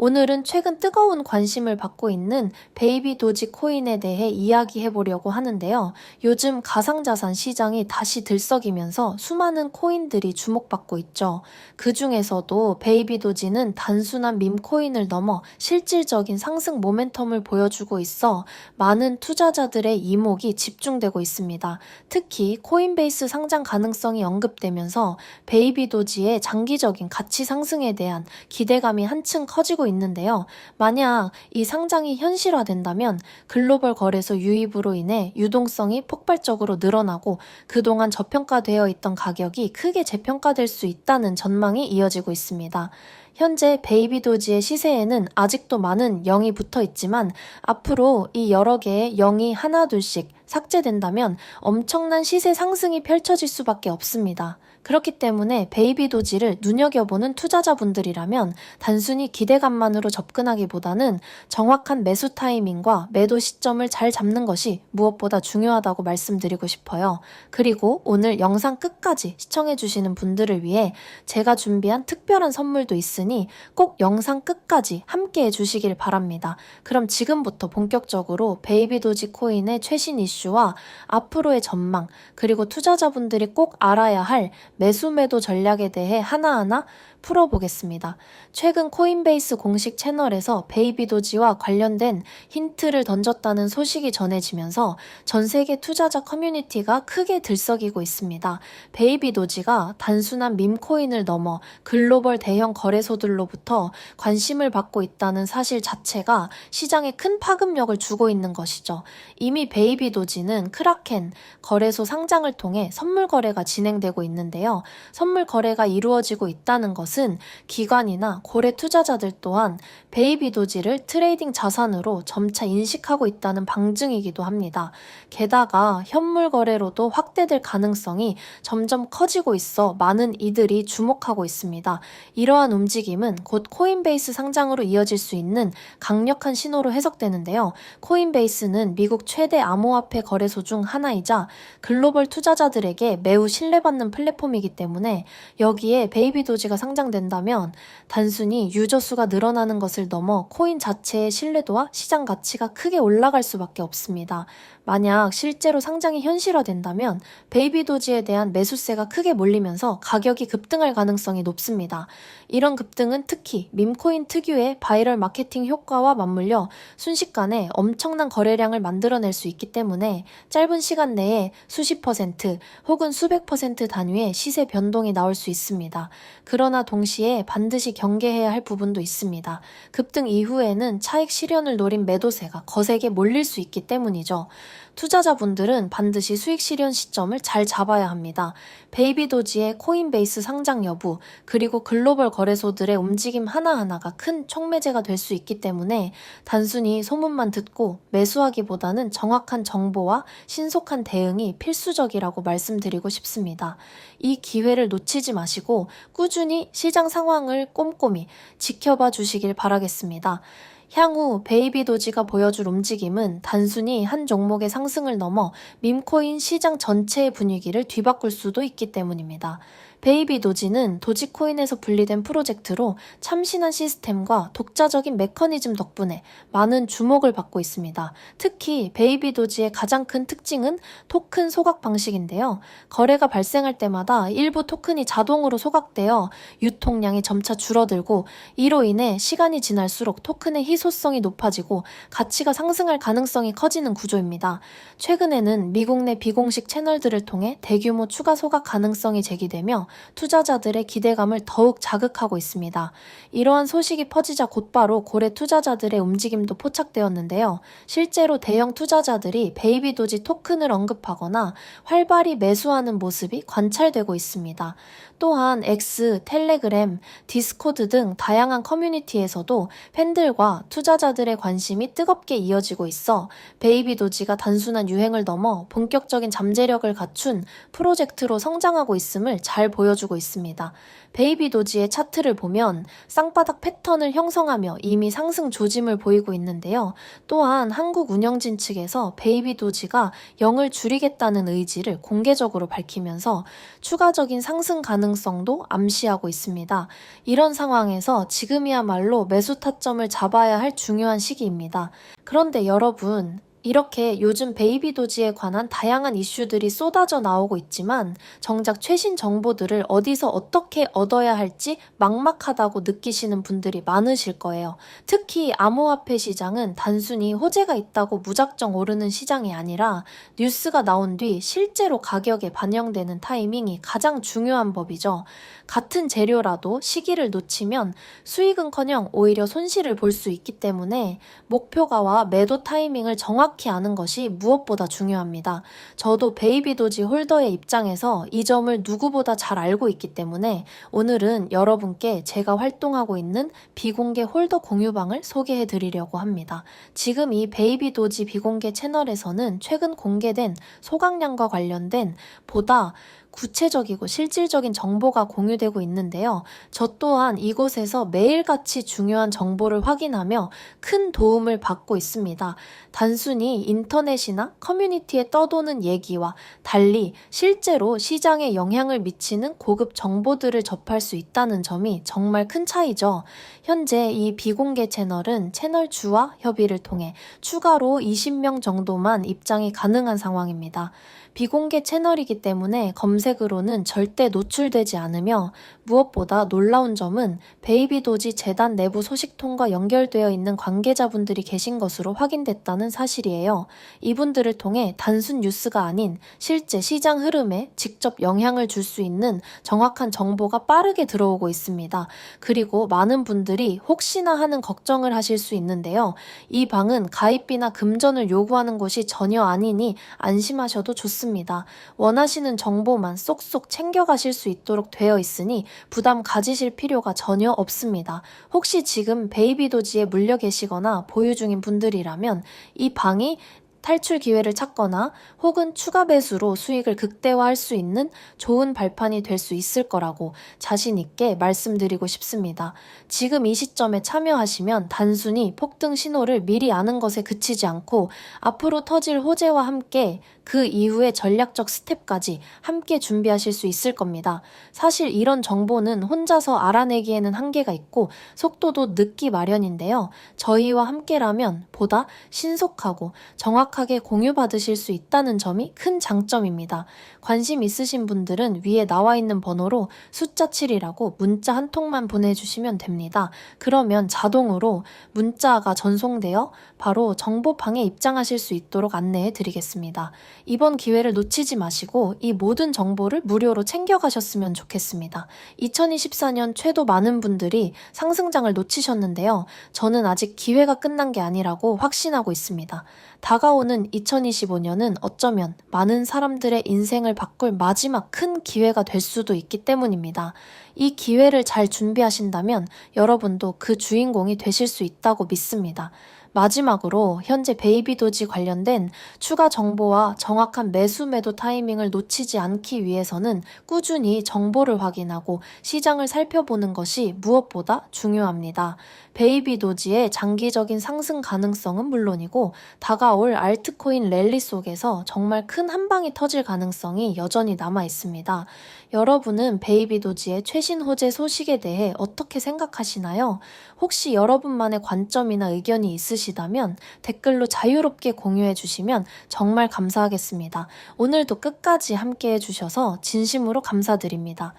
오늘은 최근 뜨거운 관심을 받고 있는 베이비 도지 코인에 대해 이야기해 보려고 하는데요. 요즘 가상자산 시장이 다시 들썩이면서 수많은 코인들이 주목받고 있죠. 그 중에서도 베이비 도지는 단순한 밈코인을 넘어 실질적인 상승 모멘텀을 보여주고 있어 많은 투자자들의 이목이 집중되고 있습니다. 특히 코인베이스 상장 가능성이 언급되면서 베이비 도지의 장기적인 가치 상승에 대한 기대감이 한층 커지고 있는데요. 만약 이 상장이 현실화된다면 글로벌 거래소 유입으로 인해 유동성이 폭발적으로 늘어나고 그동안 저평가되어 있던 가격이 크게 재평가될 수 있다는 전망이 이어지고 있습니다. 현재 베이비 도지의 시세에는 아직도 많은 0이 붙어 있지만 앞으로 이 여러 개의 0이 하나둘씩 삭제된다면 엄청난 시세 상승이 펼쳐질 수밖에 없습니다. 그렇기 때문에 베이비 도지를 눈여겨보는 투자자분들이라면 단순히 기대감만으로 접근하기보다는 정확한 매수 타이밍과 매도 시점을 잘 잡는 것이 무엇보다 중요하다고 말씀드리고 싶어요. 그리고 오늘 영상 끝까지 시청해주시는 분들을 위해 제가 준비한 특별한 선물도 있으니 꼭 영상 끝까지 함께 해주시길 바랍니다. 그럼 지금부터 본격적으로 베이비 도지 코인의 최신 이슈와 앞으로의 전망, 그리고 투자자분들이 꼭 알아야 할 매수 매도 전략에 대해 하나하나 풀어보겠습니다. 최근 코인베이스 공식 채널에서 베이비 도지와 관련된 힌트를 던졌다는 소식이 전해지면서 전 세계 투자자 커뮤니티가 크게 들썩이고 있습니다. 베이비 도지가 단순한 밈코인을 넘어 글로벌 대형 거래소들로부터 관심을 받고 있다는 사실 자체가 시장에 큰 파급력을 주고 있는 것이죠. 이미 베이비 도지는 크라켄 거래소 상장을 통해 선물 거래가 진행되고 있는데요. 선물 거래가 이루어지고 있다는 것은 기관이나 고래 투자자들 또한 베이비 도지를 트레이딩 자산으로 점차 인식하고 있다는 방증이기도 합니다. 게다가 현물 거래로도 확대될 가능성이 점점 커지고 있어 많은 이들이 주목하고 있습니다. 이러한 움직임은 곧 코인베이스 상장으로 이어질 수 있는 강력한 신호로 해석되는데요. 코인베이스는 미국 최대 암호화폐 거래소 중 하나이자 글로벌 투자자들에게 매우 신뢰받는 플랫폼이기 때문에 여기에 베이비 도지가 상장된다면 단순히 유저 수가 늘어나는 것을 넘어 코인 자체의 신뢰도와 시장 가치가 크게 올라갈 수밖에 없습니다. 만약 실제로 상장이 현실화된다면 베이비 도지에 대한 매수세가 크게 몰리면서 가격이 급등할 가능성이 높습니다. 이런 급등은 특히 밈코인 특유의 바이럴 마케팅 효과와 맞물려 순식간에 엄청난 거래량을 만들어낼 수 있기 때문에 짧은 시간 내에 수십 퍼센트 혹은 수백 퍼센트 단위의 시세 변동이 나올 수 있습니다. 그러나 동시에 반드시 경계해야 할 부분도 있습니다. 급등 이후에는 차익 실현을 노린 매도세가 거세게 몰릴 수 있기 때문이죠. 투자자분들은 반드시 수익 실현 시점을 잘 잡아야 합니다. 베이비 도지의 코인베이스 상장 여부, 그리고 글로벌 거래소들의 움직임 하나하나가 큰 촉매제가 될 수 있기 때문에 단순히 소문만 듣고 매수하기보다는 정확한 정보와 신속한 대응이 필수적이라고 말씀드리고 싶습니다. 이 기회를 놓치지 마시고 꾸준히 시장 상황을 꼼꼼히 지켜봐 주시길 바라겠습니다. 향후 베이비 도지가 보여줄 움직임은 단순히 한 종목의 상승을 넘어 밈코인 시장 전체의 분위기를 뒤바꿀 수도 있기 때문입니다. 베이비 도지는 도지코인에서 분리된 프로젝트로 참신한 시스템과 독자적인 메커니즘 덕분에 많은 주목을 받고 있습니다. 특히 베이비 도지의 가장 큰 특징은 토큰 소각 방식인데요. 거래가 발생할 때마다 일부 토큰이 자동으로 소각되어 유통량이 점차 줄어들고 이로 인해 시간이 지날수록 토큰의 희소성이 높아지고 가치가 상승할 가능성이 커지는 구조입니다. 최근에는 미국 내 비공식 채널들을 통해 대규모 추가 소각 가능성이 제기되며 투자자들의 기대감을 더욱 자극하고 있습니다. 이러한 소식이 퍼지자 곧바로 고래 투자자들의 움직임도 포착되었는데요. 실제로 대형 투자자들이 베이비 도지 토큰을 언급하거나 활발히 매수하는 모습이 관찰되고 있습니다. 또한 X, 텔레그램, 디스코드 등 다양한 커뮤니티에서도 팬들과 투자자들의 관심이 뜨겁게 이어지고 있어 베이비 도지가 단순한 유행을 넘어 본격적인 잠재력을 갖춘 프로젝트로 성장하고 있음을 잘 보여줍니다. 보여주고 있습니다. 베이비 도지의 차트를 보면 쌍바닥 패턴을 형성하며 이미 상승 조짐을 보이고 있는데요. 또한 한국 운영진 측에서 베이비 도지가 0을 줄이겠다는 의지를 공개적으로 밝히면서 추가적인 상승 가능성도 암시하고 있습니다. 이런 상황에서 지금이야말로 매수 타점을 잡아야 할 중요한 시기입니다. 그런데 여러분, 이렇게 요즘 베이비 도지에 관한 다양한 이슈들이 쏟아져 나오고 있지만 정작 최신 정보들을 어디서 어떻게 얻어야 할지 막막하다고 느끼시는 분들이 많으실 거예요. 특히 암호화폐 시장은 단순히 호재가 있다고 무작정 오르는 시장이 아니라 뉴스가 나온 뒤 실제로 가격에 반영되는 타이밍이 가장 중요한 법이죠. 같은 재료라도 시기를 놓치면 수익은커녕 오히려 손실을 볼 수 있기 때문에 목표가와 매도 타이밍을 정확히 아는 것이 무엇보다 중요합니다. 저도 베이비 도지 홀더의 입장에서 이 점을 누구보다 잘 알고 있기 때문에 오늘은 여러분께 제가 활동하고 있는 비공개 홀더 공유방을 소개해 드리려고 합니다. 지금 이 베이비 도지 비공개 채널에서는 최근 공개된 소각량과 관련된 보다 구체적이고 실질적인 정보가 공유되고 있는데요. 저 또한 이곳에서 매일같이 중요한 정보를 확인하며 큰 도움을 받고 있습니다. 단순히 인터넷이나 커뮤니티에 떠도는 얘기와 달리 실제로 시장에 영향을 미치는 고급 정보들을 접할 수 있다는 점이 정말 큰 차이죠. 현재 이 비공개 채널은 채널 주와 협의를 통해 추가로 20명 정도만 입장이 가능한 상황입니다. 비공개 채널이기 때문에 검색으로는 절대 노출되지 않으며 무엇보다 놀라운 점은 베이비 도지 재단 내부 소식통과 연결되어 있는 관계자분들이 계신 것으로 확인됐다는 사실이에요. 이분들을 통해 단순 뉴스가 아닌 실제 시장 흐름에 직접 영향을 줄 수 있는 정확한 정보가 빠르게 들어오고 있습니다. 그리고 많은 분들이 혹시나 하는 걱정을 하실 수 있는데요. 이 방은 가입비나 금전을 요구하는 곳이 전혀 아니니 안심하셔도 좋습니다. 원하시는 정보만 쏙쏙 챙겨가실 수 있도록 되어 있으니 부담 가지실 필요가 전혀 없습니다. 혹시 지금 베이비 도지에 물려 계시거나 보유 중인 분들이라면 이 방이 탈출 기회를 찾거나 혹은 추가 배수로 수익을 극대화할 수 있는 좋은 발판이 될 수 있을 거라고 자신 있게 말씀드리고 싶습니다. 지금 이 시점에 참여하시면 단순히 폭등 신호를 미리 아는 것에 그치지 않고 앞으로 터질 호재와 함께 그 이후의 전략적 스텝까지 함께 준비하실 수 있을 겁니다. 사실 이런 정보는 혼자서 알아내기에는 한계가 있고 속도도 늦기 마련인데요. 저희와 함께라면 보다 신속하고 정확하게 공유받으실 수 있다는 점이 큰 장점입니다. 관심 있으신 분들은 위에 나와 있는 번호로 숫자 7이라고 문자 한 통만 보내주시면 됩니다. 그러면 자동으로 문자가 전송되어 바로 정보방에 입장하실 수 있도록 안내해 드리겠습니다. 이번 기회를 놓치지 마시고 이 모든 정보를 무료로 챙겨가셨으면 좋겠습니다. 2024년 최도 많은 분들이 상승장을 놓치셨는데요. 저는 아직 기회가 끝난 게 아니라고 확신하고 있습니다. 다가오는 2025년은 어쩌면 많은 사람들의 인생을 바꿀 마지막 큰 기회가 될 수도 있기 때문입니다. 이 기회를 잘 준비하신다면 여러분도 그 주인공이 되실 수 있다고 믿습니다. 마지막으로 현재 베이비 도지 관련된 추가 정보와 정확한 매수 매도 타이밍을 놓치지 않기 위해서는 꾸준히 정보를 확인하고 시장을 살펴보는 것이 무엇보다 중요합니다. 베이비 도지의 장기적인 상승 가능성은 물론이고 다가올 알트코인 랠리 속에서 정말 큰 한방이 터질 가능성이 여전히 남아 있습니다. 여러분은 베이비 도지의 최신 호재 소식에 대해 어떻게 생각하시나요? 혹시 여러분만의 관점이나 의견이 있으시다면 댓글로 자유롭게 공유해 주시면 정말 감사하겠습니다. 오늘도 끝까지 함께 해주셔서 진심으로 감사드립니다.